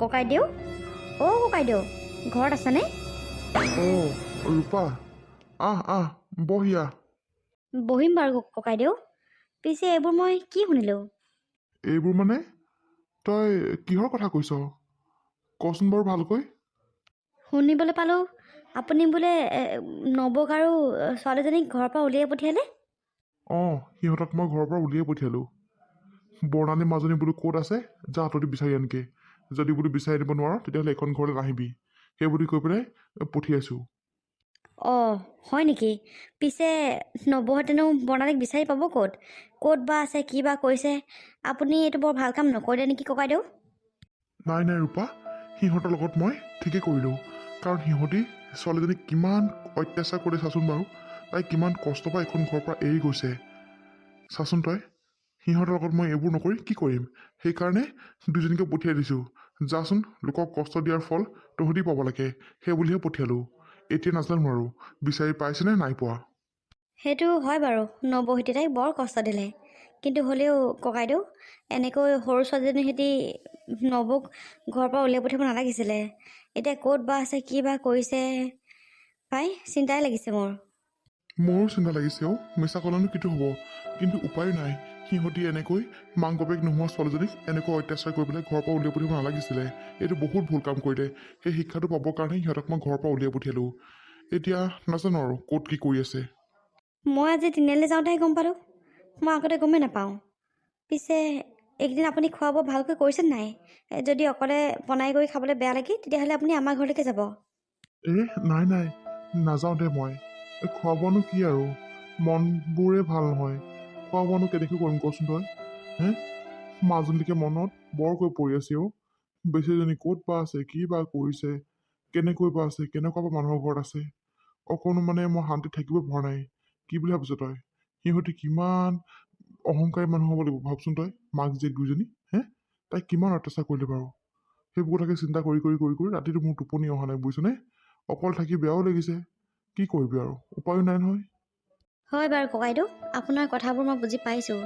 ককাইদেউ, অ' ককাইদেউ, ঘৰত আছেনে? অঁ ৰূপা, আহ বহিয়া। বহিম বাৰু ককাইদেউ। পিছে এইবোৰ মই কি শুনিলোঁ? এইবোৰ মানে তই কিহৰ কথা কৈছ? কচোন বাৰু ভালকৈ। শুনিবলৈ পালোঁ আপুনি বোলে নবৌক আৰু ছোৱালীজনীক ঘৰৰ পৰা উলিয়াই পঠিয়ালে। অঁ, সিহঁতক মই ঘৰৰ পৰা উলিয়াই পঠিয়ালোঁ। বৰ্ণালী মাজনী বোলো ক'ত আছে, যা হাতদি বিচাৰি আনকে। যদি বোলো বিচাৰি দিব নোৱাৰ তেতিয়াহ'লে এইখন ঘৰলৈ নাহিবি, সেই বুলি কৈ পেলাই পঠিয়াইছোঁ। অঁ, হয় নেকি? পিছে নবৌহঁতেনো বৰ্ণালীক বিচাৰি পাব ক'ত? ক'ত বা আছে, কি বা কৰিছে? আপুনি এইটো বৰ ভাল কাম নকৰিলে নেকি ককাইদেউ? নাই ৰূপা, সিহঁতৰ লগত মই ঠিকেই কৰিলোঁ। কাৰণ সিহঁতি ছোৱালীজনীক কিমান অত্যাচাৰ কৰি চাচোন বাৰু। তাই কিমান কষ্ট পাই এইখন ঘৰৰ পৰা এৰি গৈছে চাচোন তই। সিহঁতৰ লগত মই এইবোৰ নকৰি কি কৰিম? সেইকাৰণে দুজনীকে পঠিয়াই দিছোঁ। যাচোন, লোকক কষ্ট দিয়াৰ ফল তহঁতি পাব লাগে, সেই বুলিহে পঠিয়ালোঁ। এতিয়া নাজানো আৰু বিচাৰি পাইছেনে নাই পোৱা। সেইটো হয় বাৰু, নবৌহঁতে তাইক বৰ কষ্ট দিলে। কিন্তু হ'লেও ককাইদেউ, এনেকৈ সৰু ছোৱালীজনীৰ সৈতে নবৌক ঘৰৰ পৰা উলিয়াই পঠিয়াব নালাগিছিলে। এতিয়া ক'ত বা আছে, কি বা কৰিছে পাই, চিন্তাই লাগিছে মোৰ। মোৰো চিন্তা লাগিছে অ', মিছা ক'লেনো কিটো হ'ব। কিন্তু উপায় নাই, সিহঁতি এনেকৈ মাক বাপেক নোহোৱা ছোৱালীজনীক এনেকৈ অত্যাচাৰ কৰি পেলাই ঘৰৰ পৰা উলিয়াই পঠিয়াব নালাগিছিলে। এইটো বহুত ভুল কাম কৰিলে। সেই শিক্ষাটো পাবৰ কাৰণে সিহঁতক মই ঘৰৰ পৰা উলিয়াই পঠিয়ালোঁ। এতিয়া নাজানো আৰু ক'ত কি কৰি আছে। মই আজি তিনিআলি যাওঁতেহে গম পালোঁ, মই আগতে গমেই নাপাওঁ। পিছে এইকেইদিন আপুনি খোৱা বোৱা ভালকৈ কৰিছে নাই? যদি অকলে বনাই কৰি খাবলৈ বেয়া লাগে তেতিয়াহ'লে আপুনি আমাৰ ঘৰলৈকে যাব। নাই নাযাওঁ দে মই। খোৱা বোৱানো কি আৰু, মনবোৰে ভাল নহয়। খোৱা বোৱানো কেনেকৈ কৰিম কচোন তই? মাজনীকে মনত বৰকৈ পৰি আছে অ'। বেচেৰীজনী ক'ত বা আছে, কি বা কৰিছে, কেনেকৈ বা আছে, কেনেকুৱা বা মানুহৰ ঘৰত আছে। অকণো মানে মই শান্তিত থাকিব পৰা নাই। কি বুলি ভাবিছ তই? সিহঁতি কিমান অহংকাৰী মানুহ হ'ব লাগিব ভাবচোন তই। মাক জীয়েক দুজনী, তাই কিমান অত্যাচাৰ কৰিলে বাৰু। সেইবোৰ কথাকে চিন্তা কৰি ৰাতিটো মোৰ টোপনি অহা নাই বুজিছনে। অকল থাকি বেয়াও লাগিছে। কি কৰিবি আৰু, উপায়ো নাই নহয়। হয় বাৰু ককাইদেউ, আপোনাৰ কথাবোৰ মই বুজি পাইছোঁ।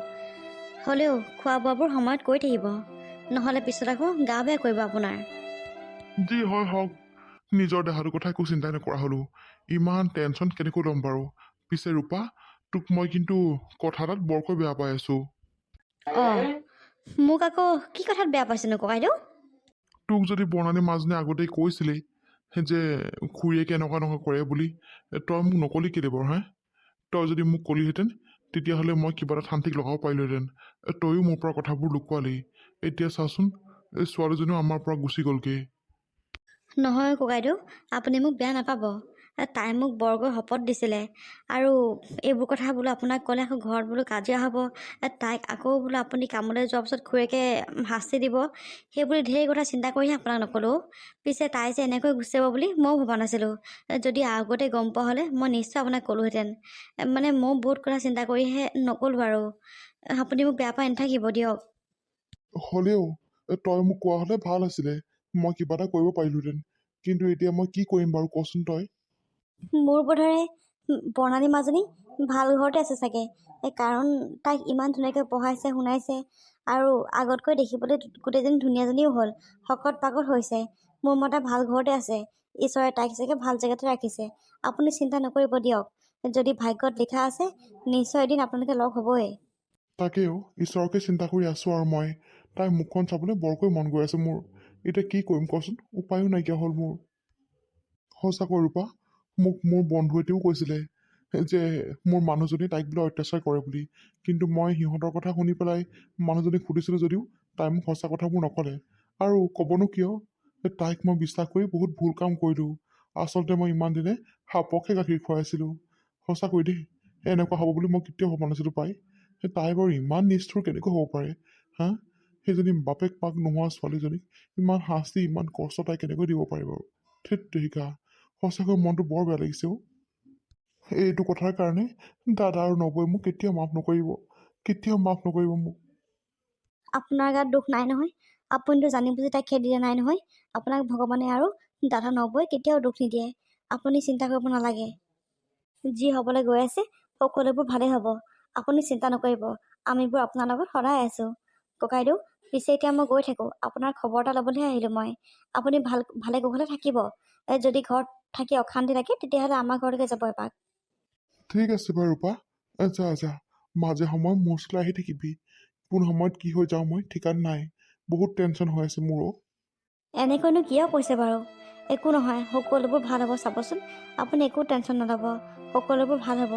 হ'লেও খোৱা বোৱাবোৰ সময়ত কৰি থাকিব, নহ'লে পিছত আকৌ গা বেয়া কৰিব আপোনাৰ। যি হয় হওক, নিজৰ দেহাটোৰ কথা একো চিন্তাই নকৰা হ'লো। ইমান টেনচন কেনেকৈ ল'ম বাৰু। পিছে ৰূপা, তোক মই কিন্তু কথা এটাত বৰকৈ বেয়া পাই আছোঁ। অঁ, মোক আকৌ কি কথাত বেয়া পাইছেনো ককাইদেউ? তোক যদি বৰ্ণালী মাজনী আগতেই কৈছিলেই যে খুৰীয়েকে এনেকুৱা কৰে বুলি, তই মোক নকলি কেলে বাৰু? তই যদি মোক কলিহেঁতেন তেতিয়াহ'লে মই কিবা এটা শান্তিক লগাব পাৰিলোহেঁতেন। তয়ো মোৰ পৰা কথাবোৰ লুকুৱালি। এতিয়া চাচোন, এই ছোৱালীজনীও আমাৰ পৰা গুচি গ'লগৈ। নহয় ককাইদেউ, আপুনি মোক বেয়া নাপাব। তাই মোক বৰকৈ শপত দিছিলে, আৰু এইবোৰ কথা বোলো আপোনাক ক'লে আকৌ ঘৰত বোলো কাজিয়া হ'ব। তাইক আকৌ বোলো আপুনি কামলৈ যোৱাৰ পিছত খুৰীয়েকে শাস্তি দিব, সেইবুলি ঢেৰ কথা চিন্তা কৰিহে আপোনাক নক'লোঁ। পিছে তাই যে এনেকৈ গুচি যাব বুলি ময়ো ভবা নাছিলোঁ। যদি আগতে গম পোৱা হ'লে মই নিশ্চয় আপোনাক ক'লোহেঁতেন। মানে মই বহুত কথা চিন্তা কৰিহে নক'লোঁ আৰু। আপুনি মোক বেয়া পাই নাথাকিব দিয়ক। হ'লেও তই মোক কোৱা হ'লে ভাল আছিলে, মই কিবা এটা কৰিব পাৰিলোহেঁতেন। কিন্তু এতিয়া মই কি কৰিম বাৰু কচোন তই? মোৰ বোধেৰে বৰ্ণালী মাজনী ভাল ঘৰতে আছে চাগে, কাৰণ তাইক ইমান ধুনীয়াকৈ পঢ়াইছে শুনাইছে, আৰু আগতকৈ দেখিবলৈ গোটেইজনী ধুনীয়াজনীও হ'ল, শকত পাকত হৈছে। মোৰ মতে ভাল ঘৰতে আছে। ঈশ্বৰে তাইক চাগে ভাল জেগাতে ৰাখিছে। আপুনি চিন্তা নকৰিব দিয়ক। যদি ভাগ্যত লিখা আছে, নিশ্চয় এদিন আপোনালোকে লগ হ'বই। তাকেও ঈশ্বৰকে চিন্তা কৰি আছোঁ আৰু মই। তাইৰ মুখখন চাবলৈ বৰকৈ মন গৈ আছে মোৰ। এতিয়া কি কৰিম কচোন, উপায়ো নাইকিয়া হ'ল মোৰ। সঁচাকৈ ৰূপা, মোক মোৰ বন্ধু এটাও কৈছিলে যে মোৰ মানুহজনী তাইক বোলে অত্যাচাৰ কৰে বুলি। কিন্তু মই সিহঁতৰ কথা শুনি পেলাই মানুহজনীক সুধিছিলোঁ যদিও তাই মোক সঁচা কথাবোৰ নক'লে। আৰু ক'বনো কিয়, তাইক মই বিশ্বাস কৰি বহুত ভুল কাম কৰিলোঁ। আচলতে মই ইমান দিনে সাপকহে গাখীৰ খুৱাইছিলোঁ। সঁচাকৈ দেই, এনেকুৱা হ'ব বুলি মই কেতিয়াও ভবা নাছিলোঁ পাই। তাই বাৰু ইমান নিষ্ঠুৰ কেনেকৈ হ'ব পাৰে? সেইজনী বাপেক মাক নোহোৱা ছোৱালীজনীক ইমান শাস্তি, ইমান কষ্ট তাই কেনেকৈ দিব পাৰে বাৰু? ধেৎ তেৰিকা, সঁচাকৈ মনটো বৰ বেয়া লাগিছে অ'। এইটো কথাৰ কাৰণে দাদা আৰু নবৌৱে মোক কেতিয়াও মাফ নকৰিব, কেতিয়াও মাফ নকৰিব মোক। আপোনাৰ গাত দুখ নাই নহয়। আপুনিতো জানি বুজি তাইক খেদি দিয়া নাই নহয়। আপোনাক ভগৱানে আৰু দাদা নবৌৱে কেতিয়াও দুখ নিদিয়ে। আপুনি চিন্তা কৰিব নালাগে। যি হ'বলৈ গৈ আছে সকলোবোৰ ভালেই হ'ব। আপুনি চিন্তা নকৰিব, আমিবোৰ আপোনাৰ লগত সদায় আছোঁ। ককাইদেউ, পিছে এতিয়া মই গৈ থাকোঁ। আপোনাৰ খবৰ এটা ল'বলৈহে আহিলোঁ মই। আপুনি ভালে কুশলে থাকিব। যদি ঘৰত থাকি অশান্তি লাগে তেতিয়াহ'লে আমাৰ ঘৰলৈকে যাব এপাক। ঠিক আছে বাৰু ৰূপা, যা যা, মাজে সময়ে মোৰ ওচৰলৈ আহি থাকিবি। কোন সময়ত কি হৈ যাওঁ মই ঠিকান নাই। বহুত টেনশ্যন হৈ আছে মোৰো। এনেকৈনো কিয় কৈছে বাৰু? একো নহয়, সকলোবোৰ ভাল হ'ব চাবচোন। আপুনি একো টেনশ্যন নল'ব, সকলোবোৰ ভাল হ'ব।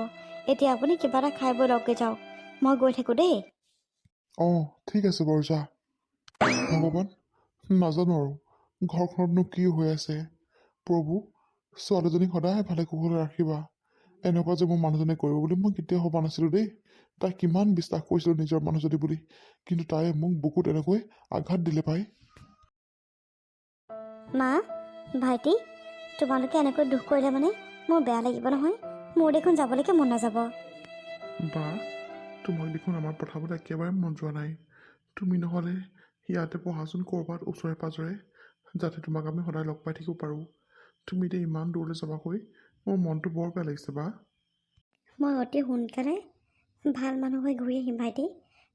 এতিয়া আপুনি কিবা এটা খাই বৈ লওকগৈ যাওক। মই গৈ থাকোঁ দেই। অঁ ঠিক আছে বাৰু, যা। ভগৱান, নাজানো আৰু ঘৰখনতনো কি হৈ আছে। প্ৰভু, ছোৱালীজনীক সদায় ভালে কুশলে ৰাখিবা। এনেকুৱা যে মোৰ মানুহজনে কৰিব বুলি মই কেতিয়াও ভবা নাছিলোঁ দেই। তাইক কিমান বিশ্বাস কৰিছিলোঁ নিজৰ মানুহজনী বুলি, কিন্তু তাই মোক বুকুত এনেকৈ আঘাত দিলে পাই। মা, ভাইটি, তোমালোকে এনেকৈ দুখ কৰিলে মানে মোৰ বেয়া লাগিব নহয়। মোৰ দেখোন যাবলৈকে মন নাযাব। বা, তোমাক দেখোন আমাৰ পঠাবলৈ একেবাৰে মন যোৱা নাই। তুমি নহ'লে ইয়াতে পঢ়াচোন ক'ৰবাত ওচৰে পাঁজৰে, যাতে তোমাক আমি সদায় লগ পাই থাকিব পাৰোঁ। তুমি এতিয়া ইমান দূৰলৈ যাবাকৈ মোৰ মনটো বৰ বেয়া লাগিছে বা। মই অতি সোনকালে ভাল মানুহ হৈ ঘূৰি আহিম ভাইটি।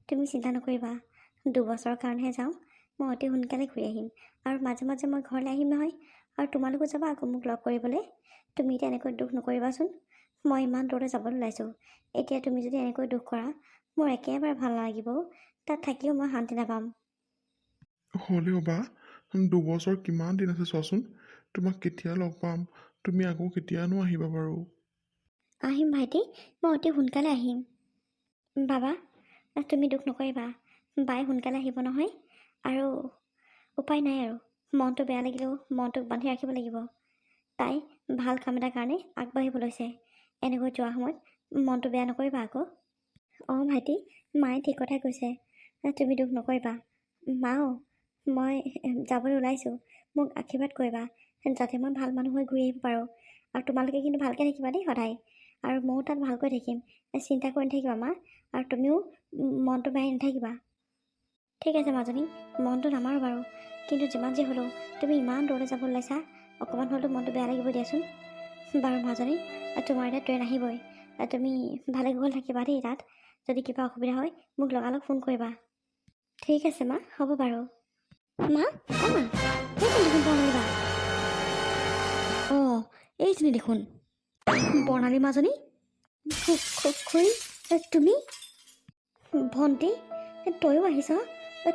তুমি চিন্তা নকৰিবা। 2 বছৰৰ কাৰণেহে যাওঁ। মই অতি সোনকালে ঘূৰি আহিম। আৰু মাজে মাজে মই ঘৰলৈ আহিম নহয়। আৰু তোমালোকো যাবা আকৌ মোক লগ কৰিবলৈ। তুমি এতিয়া এনেকৈ দুখ নকৰিবাচোন। মই ইমান দূৰলৈ যাবলৈ ওলাইছোঁ। এতিয়া তুমি যদি এনেকৈ দুখ কৰা, মোৰ একেবাৰে ভাল নালাগিব। তাত থাকিও মই শান্তি নাপাম। হ'লেও বা, 2 বছৰ কিমান দিন আছে চোৱাচোন। তোমাক কেতিয়া লগ পাম, তুমি আকৌ কেতিয়ানো আহিবা বাৰু। আহিম ভাইটি, মই অতি সোনকালে আহিম। বাবা, তুমি দুখ নকৰিবা। বাই সোনকালে আহিব নহয়। আৰু উপায় নাই আৰু। মনটো বেয়া লাগিলেও মনটোক বান্ধি ৰাখিব লাগিব। তাই ভাল কাম এটাৰ কাৰণে আগবাঢ়িব লৈছে। এনেকৈ যোৱা সময়ত মনটো বেয়া নকৰিবা আকৌ। অঁ ভাইটি, মায়ে ঠিক কথাই কৈছে। তুমি দুখ নকৰিবা। মাও, মই যাবলৈ ওলাইছোঁ। মোক আশীৰ্বাদ কৰিবা, যাতে মই ভাল মানুহ হৈ ঘূৰি আহিব পাৰোঁ। আৰু তোমালোকে কিন্তু ভালকৈ থাকিবা দেই সদায়। আৰু ময়ো তাত ভালকৈ থাকিম। চিন্তা কৰি নাথাকিবা মা। আৰু তুমিও মনটো বেয়াই নাথাকিবা। ঠিক আছে মাজনী, মনটো নামাৰো বাৰু। কিন্তু যিমান যি হ'লেও তুমি ইমান দূৰলৈ যাব ওলাইছা, অকণমান হ'লেও মনটো বেয়া লাগিব দিয়াচোন। বাৰু মাজনী, তোমাৰ এতিয়া ট্ৰেইন আহিবই। তুমি ভালে কুশলে থাকিবা দেই তাত। যদি কিবা অসুবিধা হয় মোক লগালগ ফোন কৰিবা। ঠিক আছে মা, হ'ব বাৰু। মা, অঁ মা, এইজনী দেখোন বৰ্ণালী বা। অঁ, এইজনী দেখোন বৰ্ণালী মাজনী। খুৰী, তুমি? ভণ্টি, তয়ো আহিছ?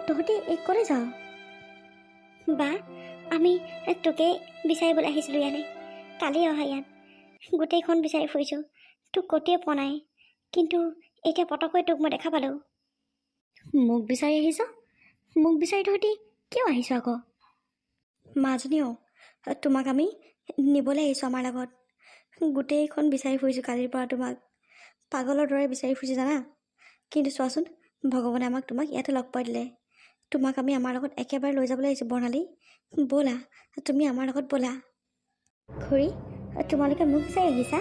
তহঁতি ক'লৈ যাৱ? বা, আমি তোকে বিচাৰিবলৈ আহিছিলোঁ ইয়ালৈ। কালি অহা ইয়াত। গোটেইখন বিচাৰি ফুৰিছোঁ, তোক ক'তেই পোৱা নাই। কিন্তু এতিয়া পটককৈ তোক মই দেখা পালোঁ। মোক বিচাৰি আহিছ? মোক বিচাৰি তহঁতি কিয় আহিছ আকৌ? মাজনীও, তোমাক আমি নিবলৈ আহিছোঁ আমাৰ লগত। গোটেইখন বিচাৰি ফুৰিছোঁ কালিৰ পৰা তোমাক। পাগলৰ দৰে বিচাৰি ফুৰিছোঁ জানা। কিন্তু চোৱাচোন, ভগৱানে তোমাক ইয়াতে লগ পাই দিলে। তোমাক আমি আমাৰ লগত একেবাৰে লৈ যাবলৈ আহিছোঁ বৰ্ণালী। ব'লা, তুমি আমাৰ লগত ব'লা। খুৰী, তোমালোকে মোক বিচাৰি আহিছা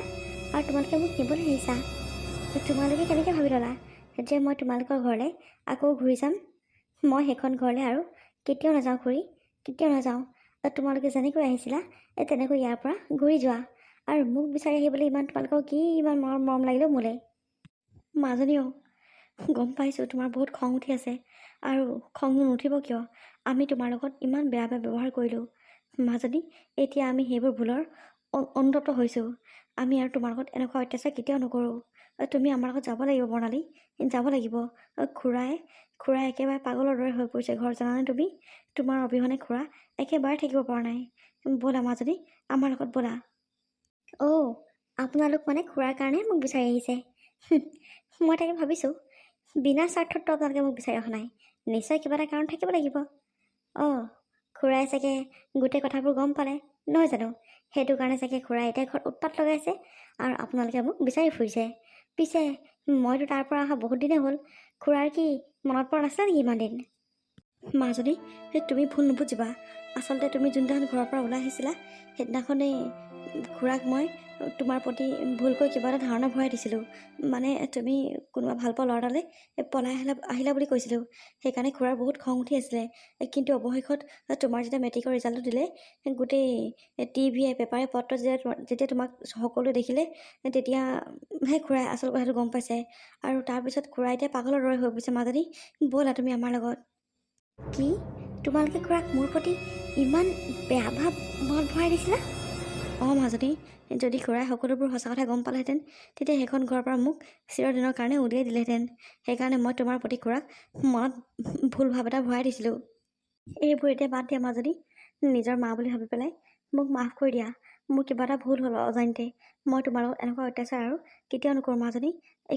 আৰু তোমালোকে মোক নিবলৈ আহিছা। তোমালোকে কেনেকৈ ভাবি ল'লা যে মই তোমালোকৰ ঘৰলৈ আকৌ ঘূৰি যাম? মই সেইখন ঘৰলৈ আৰু কেতিয়াও নাযাওঁ খুৰী, কেতিয়াও নাযাওঁ। তোমালোকে যেনেকৈ আহিছিলা তেনেকৈ ইয়াৰ পৰা ঘূৰি যোৱা। আৰু মোক বিচাৰি আহিবলৈ তোমালোকৰ কি ইমান মৰম লাগিলেও মোলৈ। মাজনীও, গম পাইছোঁ তোমাৰ বহুত খং উঠি আছে। আৰু খং নুঠিব কিয়? আমি তোমাৰ লগত ইমান বেয়া ব্যৱহাৰ কৰিলোঁ। মাজনী, এতিয়া আমি সেইবোৰ ভুলৰ অনুতপ্ত হৈছোঁ। আমি আৰু তোমাৰ লগত এনেকুৱা অত্যাচাৰ কেতিয়াও নকৰোঁ। তুমি আমাৰ লগত যাব লাগিব বৰ্ণালী, যাব লাগিব। খুৰাই একেবাৰে পাগলৰ দৰে হৈ পৰিছে ঘৰত, জানানে তুমি? তোমাৰ অবিহনে খুৰা একেবাৰে থাকিব পৰা নাই। ব'লা মাজনী, আমাৰ লগত ব'লা। অ', আপোনালোক মানে খুৰাৰ কাৰণে মোক বিচাৰি আহিছে। মই তাকে ভাবিছোঁ, বিনা স্বাৰ্থততো আপোনালোকে মোক বিচাৰি অহা নাই। নিশ্চয় কিবা এটা কাৰণ থাকিব লাগিব। অঁ, খুৰাই চাগে গোটেই কথাবোৰ গম পালে, নহয় জানো? সেইটো কাৰণে চাগে খুৰাই এতিয়া ঘৰত উৎপাত লগাইছে আৰু আপোনালোকে মোক বিচাৰি ফুৰিছে। পিছে মইতো তাৰ পৰা অহা বহুত দিনেই হ'ল। খুৰাৰ কি মনত পৰা নাছিলে নেকি ইমান দিন? মাজনী, তুমি ভুল নুবুজিবা। আচলতে তুমি যোনদিনাখন ঘৰৰ পৰা ওলাই আহিছিলা, সেইদিনাখনেই খুৰাক মই তোমাৰ প্ৰতি ভুলকৈ কিবা এটা ধাৰণা ভৰাই দিছিলোঁ। মানে তুমি কোনোবা ভাল পোৱা ল'ৰা এটালৈ পলাই আহিলা বুলি কৈছিলোঁ। সেইকাৰণে খুৰাৰ বহুত খং উঠি আছিলে। কিন্তু অৱশেষত তোমাৰ যেতিয়া মেট্ৰিকৰ ৰিজাল্টটো দিলে, গোটেই টিভিয়ে পেপাৰে পত্ৰ যেতিয়া তোমাক সকলোৱে দেখিলে, তেতিয়াহে খুৰাই আচল কথাটো গম পাইছে। আৰু তাৰপিছত খুৰাই এতিয়া পাগলৰ দৰে হৈ পৰিছে। মাজনী, ব'লা তুমি আমাৰ লগত। কি তোমালোকে খুৰাক মোৰ প্ৰতি ইমান বেয়া ভাৱ মনত ভৰাই দিছিলা? অঁ মাজনী, যদি খুৰাই সকলোবোৰ সঁচা কথা গম পালেহেঁতেন তেতিয়া সেইখন ঘৰৰ পৰা মোক চিৰদিনৰ কাৰণে উলিয়াই দিলেহেঁতেন। সেইকাৰণে মই তোমাৰ প্ৰতি খুৰাক মনত ভুল ভাৱ এটা ভৰাই দিছিলোঁ। এইবোৰ এতিয়া বাদ দিয়া মাজনী, নিজৰ মা বুলি ভাবি পেলাই মোক মাফ কৰি দিয়া। মোৰ কিবা এটা ভুল হ'ল অজানিতে। মই তোমাৰ লগত এনেকুৱা অত্যাচাৰ আৰু কেতিয়াও নকৰোঁ মাজনী।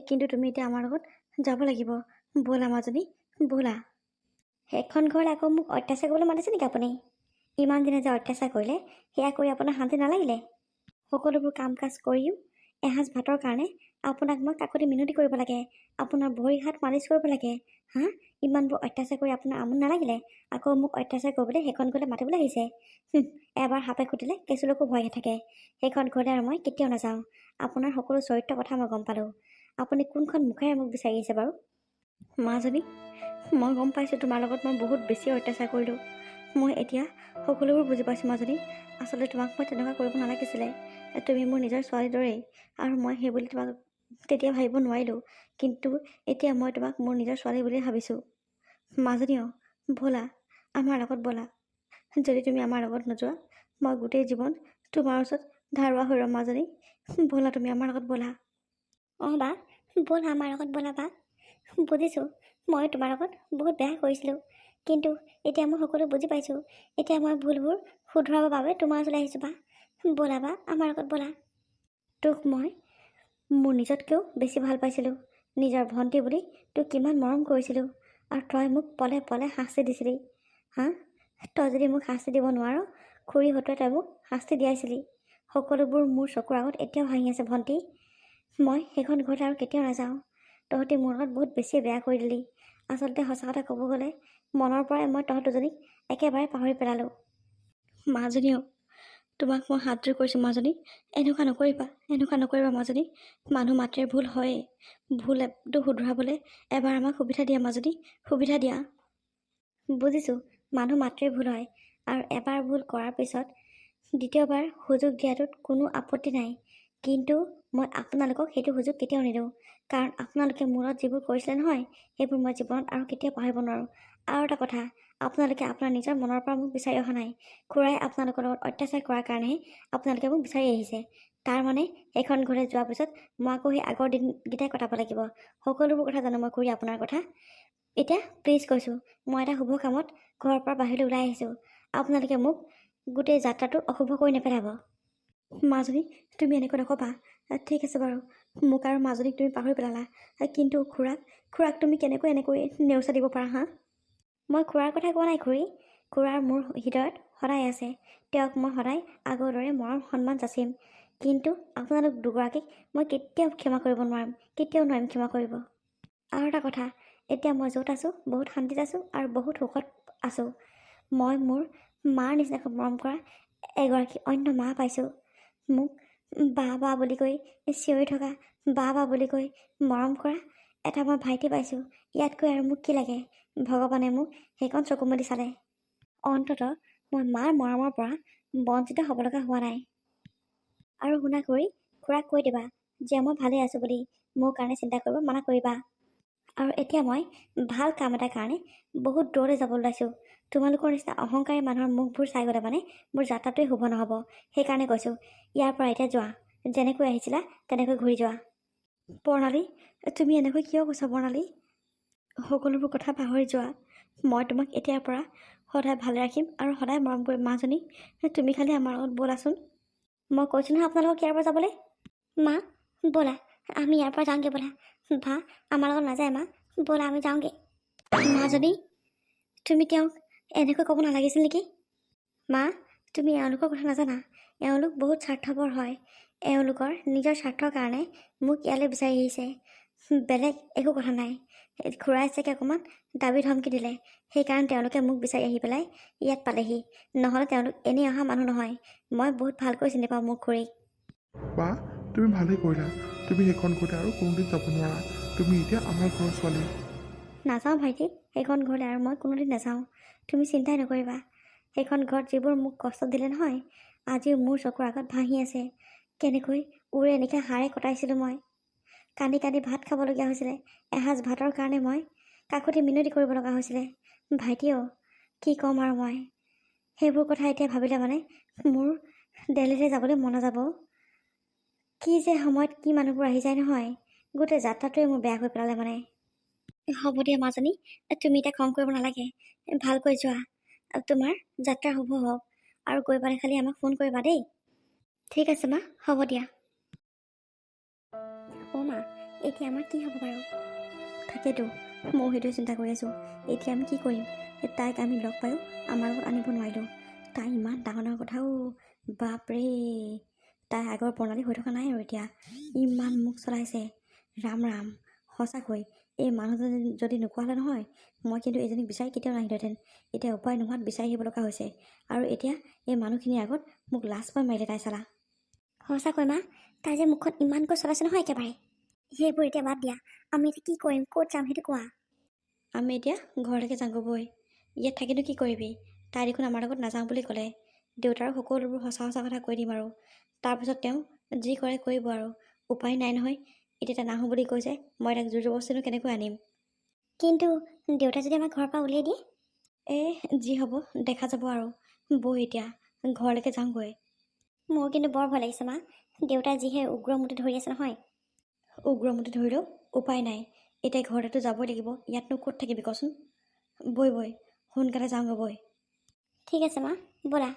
কিন্তু তুমি এতিয়া আমাৰ লগত যাব লাগিব। ব'লা মাজনী, ব'লা। সেইখন ঘৰত আকৌ মোক অত্যাচাৰ কৰিবলৈ মাতিছে নেকি আপুনি? ইমান দিনে যে অত্যাচাৰ কৰিলে সেয়া কৰি আপোনাৰ শান্তি নালাগিলে? সকলোবোৰ কাম কাজ কৰিও এসাঁজ ভাতৰ কাৰণে আপোনাক মই কাকতি মিনতি কৰিব লাগে, আপোনাৰ ভৰি হাত মালিচ কৰিব লাগে। হা, ইমানবোৰ অত্যাচাৰ কৰি আপোনাৰ আমনি নালাগিলে? আকৌ মোক অত্যাচাৰ কৰিবলৈ সেইখন ঘৰলৈ মাতিবলৈ আহিছে। এবাৰ সাপে খুটিলে কেঁচুলৈকো ভয় থাকে। সেইখন ঘৰলৈ আৰু মই কেতিয়াও নাযাওঁ। আপোনাৰ সকলো চৰিত্ৰৰ কথা মই গম পালোঁ। আপুনি কোনখন মুখেৰে মোক বিচাৰি আহিছে বাৰু? মাজনী, মই গম পাইছোঁ তোমাৰ লগত মই বহুত বেছি অত্যাচাৰ কৰিলোঁ। মই এতিয়া সকলোবোৰ বুজি পাইছোঁ মাজনী। আচলতে তোমাক মই তেনেকুৱা কৰিব নালাগিছিলে। তুমি মোৰ নিজৰ ছোৱালীৰ দৰেই, আৰু মই সেই বুলি তোমাক তেতিয়া ভাবিব নোৱাৰিলোঁ। কিন্তু এতিয়া মই তোমাক মোৰ নিজৰ ছোৱালী বুলিয়ে ভাবিছোঁ। মাজনীও ব'লা, আমাৰ লগত ব'লা। যদি তুমি আমাৰ লগত নোযোৱা মই গোটেই জীৱন তোমাৰ ওচৰত ধাৰুৱা হৈ ৰ'ম মাজনী। ব'লা, তুমি আমাৰ লগত ব'লা। অঁ বা, ব'লা আমাৰ লগত ব'লা বা। বুজিছোঁ, মই তোমাৰ লগত বহুত বেয়া কৰিছিলোঁ, কিন্তু এতিয়া মই সকলো বুজি পাইছোঁ। এতিয়া মই ভুলবোৰ শুধৰাবৰ বাবে তোমাৰ ওচৰলৈ আহিছোঁ বা। ব'লা বা, আমাৰ লগত ব'লা। তোক মই মোৰ নিজতকৈও বেছি ভাল পাইছিলোঁ। নিজৰ ভণ্টি বুলি তোক কিমান মৰম কৰিছিলোঁ, আৰু তই মোক পলে পলে শাস্তি দিছিলি। হা, তই যদি মোক শাস্তি দিব নোৱাৰ, খুৰীহঁতে তই মোক শাস্তি দিয়াইছিলি। সকলোবোৰ মোৰ চকুৰ আগত এতিয়াও ভাঙি আছে ভণ্টি। মই সেইখন ঘৰলৈ আৰু কেতিয়াও নাযাওঁ। তহঁতি মোৰ লগত বহুত বেছি বেয়া কৰি দিলি। আচলতে সঁচা কথা ক'ব গ'লে মনৰ পৰাই মই তহঁত দুজনীক একেবাৰে পাহৰি পেলালোঁ। মাজনীও, তোমাক মই হাত জোৰ কৰিছোঁ মাজনী, এনেকুৱা নকৰিবা, এনেকুৱা নকৰিবা মাজনী। মানুহ মাত্ৰে ভুল হয়েই। ভুলটো শুধৰাবলৈ এবাৰ আমাক সুবিধা দিয়া মাজনী, সুবিধা দিয়া। বুজিছোঁ, মানুহ মাত্ৰেই ভুল হয়, আৰু এবাৰ ভুল কৰাৰ পিছত দ্বিতীয়বাৰ সুযোগ দিয়াটোত কোনো আপত্তি নাই। কিন্তু মই আপোনালোকক সেইটো সুযোগ কেতিয়াও নিদিওঁ, কাৰণ আপোনালোকে মোৰ লগত যিবোৰ কৰিছিলে নহয়, সেইবোৰ মই জীৱনত আৰু কেতিয়াও পাহৰিব নোৱাৰোঁ। আৰু এটা কথা, আপোনালোকে আপোনাৰ নিজৰ মনৰ পৰা মোক বিচাৰি অহা নাই। খুৰাই আপোনালোকৰ লগত অত্যাচাৰ কৰাৰ কাৰণেহে আপোনালোকে মোক বিচাৰি আহিছে। তাৰমানে সেইখন ঘৰলৈ যোৱাৰ পিছত মই আকৌ সেই আগৰ দিনকেইটাই কটাব লাগিব। সকলোবোৰ কথা জানো মই খুৰী আপোনাৰ কথা। এতিয়া প্লিজ কৈছোঁ, মই এটা শুভ কামত ঘৰৰ পৰা বাহিৰলৈ ওলাই আহিছোঁ। আপোনালোকে মোক গোটেই যাত্ৰাটো অশুভ কৰি নেপেলাব। মাজনী, তুমি এনেকৈ নক'বা। ঠিক আছে বাৰু, মোক আৰু মাজনীক তুমি পাহৰি পেলালা, কিন্তু খুৰাক তুমি কেনেকৈ এনেকৈ নেওচা দিব পাৰা? হা, মই খুৰাৰ কথা কোৱা নাই খুৰী। খুৰাৰ মোৰ হৃদয়ত সদায় আছে। তেওঁক মই সদায় আগৰ দৰে মৰম সন্মান যাচিম। কিন্তু আপোনালোক দুগৰাকীক মই কেতিয়াও ক্ষমা কৰিব নোৱাৰিম, কেতিয়াও নোৱাৰিম ক্ষমা কৰিব। আৰু এটা কথা, এতিয়া মই য'ত আছোঁ বহুত শান্তিত আছোঁ আৰু বহুত সুখত আছোঁ। মই মোৰ মাৰ নিচিনাকৈ মৰম কৰা এগৰাকী অন্য মা পাইছোঁ। মোক বা বা বুলি কৈ চিঞৰি থকা, বা বা বুলি কৈ মৰম কৰা এটা মই ভাইটি পাইছোঁ। ইয়াতকৈ আৰু মোক কি লাগে? ভগৱানে মোক সেইকণ চকু মেলি চালে। অন্ততঃ মই মাৰ মৰমৰ পৰা বঞ্চিত হ'ব লগা হোৱা নাই। আৰু শুনা কৰি, খুৰাক কৈ দিবা যে মই ভালে আছোঁ বুলি, মোৰ কাৰণে চিন্তা কৰিব মানা কৰিবা। আৰু এতিয়া মই ভাল কাম এটাৰ কাৰণে বহুত দূৰলৈ যাব ওলাইছোঁ। তোমালোকৰ নিচিনা অহংকাৰী মানুহৰ মুখবোৰ চাই গ'লে মানে মোৰ যাত্ৰাটোৱে শুভ নহ'ব। সেইকাৰণে কৈছোঁ, ইয়াৰ পৰা এতিয়া যোৱা, যেনেকৈ আহিছিলা তেনেকৈ ঘূৰি যোৱা। বৰ্ণালী, তুমি এনেকৈ কিয় কৈছা বৰ্ণালী? সকলোবোৰ কথা পাহৰি যোৱা। মই তোমাক এতিয়াৰ পৰা সদায় ভালে ৰাখিম আৰু সদায় মৰম কৰিম মাজনী। তুমি খালি আমাৰ লগত ব'লাচোন। মই কৈছোঁ নহয় আপোনালোকক ইয়াৰ পৰা যাবলৈ। মা ব'লা, আমি ইয়াৰ পৰা যাওঁগৈ ব'লা। ভা, আমাৰ লগত নাযায় মা, ব'লা আমি যাওঁগৈ। মাজনী, তুমি তেওঁক এনেকৈ ক'ব নালাগিছিল নেকি? মা, তুমি এওঁলোকৰ কথা নাজানা। এওঁলোক বহুত স্বাৰ্থপৰ হয়। এওঁলোকৰ নিজৰ স্বাৰ্থৰ কাৰণে মোক ইয়ালৈ বিচাৰি আহিছে, বেলেগ একো কথা নাই। খুৰাই চাগে অকণমান দাবী ধমকি দিলে, সেইকাৰণে তেওঁলোকে মোক বিচাৰি আহি পেলাই ইয়াত পালেহি। নহ'লে তেওঁলোক এনেই অহা মানুহ নহয়। মই বহুত ভালকৈ চিনি পাওঁ মোৰ খুৰীক। বা, তুমি ভালেই কৰিলা। তুমি সেইখন ঘৰতে আৰু কোনোদিন যাব নোৱাৰা। তুমি এতিয়া আমাৰ ঘৰৰ ছোৱালী। নাযাওঁ ভাইটি, সেইখন ঘৰলৈ আৰু মই কোনোদিন নাযাওঁ। তুমি চিন্তাই নকৰিবা। সেইখন ঘৰত যিবোৰ মোক কষ্ট দিলে নহয়, আজিও মোৰ চকুৰ আগত ভাহি আছে। কেনেকৈ উৰে নিশা হাড়ে কটাইছিলোঁ মই। কান্দি কান্দি ভাত খাবলগীয়া হৈছিলে। এসাঁজ ভাতৰ কাৰণে মই কাকতি মিনতি কৰিব লগা হৈছিলে। ভাইটিও কি ক'ম আৰু মই সেইবোৰ কথা এতিয়া ভাবিলে মানে মোৰ দেলহিলৈ যাবলৈ মন নাযাব। কি যে সময়ত কি মানুহবোৰ আহি যায় নহয়, গোটেই যাত্ৰাটোৱে মোৰ বেয়া কৰি পেলালে মানে। হ'ব দিয়া মাজনী, তুমি এতিয়া খং কৰিব নালাগে, ভালকৈ যোৱা। তোমাৰ যাত্ৰা শুভ হওক, আৰু গৈ পালে খালি আমাক ফোন কৰিবা দেই। ঠিক আছে মা, হ'ব দিয়া। অ' মা, এতিয়া আমাৰ কি হ'ব বাৰু? তাকেতো ময়ো সেইটোৱে চিন্তা কৰি আছোঁ, এতিয়া আমি কি কৰিম? তাইক আমি লগ পায়ো আমাৰ লগত আনিব নোৱাৰিলোঁ। তাই ইমান ডাঙৰ ডাঙৰ কথাও, বাপৰে। তাই আগৰ প্ৰণালী হৈ থকা নাই আৰু এতিয়া ইমান মুখ চলাইছে। ৰাম ৰাম, সঁচাকৈ এই মানুহজনী যদি নোকোৱা হ'লে নহয়, মই কিন্তু এইজনীক বিচাৰি কেতিয়াও নাহিলোহেঁতেন। এতিয়া উপায় নোহোৱাত বিচাৰি আহিব লগা হৈছে, আৰু এতিয়া এই মানুহখিনিৰ আগত মোক লাজ পাই মাৰিলে তাই চালা। সঁচাকৈ মা, তাই যে মুখখন ইমানকৈ চলাইছে নহয় একেবাৰে। সেইবোৰ এতিয়া বাদ দিয়া, আমি এতিয়া কি কৰিম, ক'ত যাম সেইটো কোৱা। আমি এতিয়া ঘৰলৈকে যাওঁগৈ। ইয়াত থাকিনো কি কৰিবি? তাই দেখোন আমাৰ লগত নাযাওঁ বুলি ক'লে। দেউতাৰো সকলোবোৰ সঁচা সঁচা কথা কৈ দিম আৰু তাৰপিছত তেওঁ যি কৰে কৰিব আৰু। উপায় নাই নহয়, এতিয়া তাই নাহোঁ বুলি কৈছে, মই তাক জোৰ জবৰদস্তিনো কেনেকৈ আনিম? কিন্তু দেউতাই যদি আমাক ঘৰৰ পৰা উলিয়াই দিয়ে? যি হ'ব দেখা যাব আৰু। বৈ এতিয়া ঘৰলৈকে যাওঁগৈ। মোৰ কিন্তু বৰ ভয় লাগিছে মা, দেউতাই যিহে উগ্ৰমূৰ্তি ধৰি আছে নহয়। উগ্ৰমূৰ্তি ধৰিলেও উপায় নাই, এতিয়া ঘৰতেতো যাবই লাগিব, ইয়াতনো ক'ত থাকিবি কচোন? বৈ সোনকালে যাওঁগৈ বৈ। ঠিক আছে মা, ব'লা।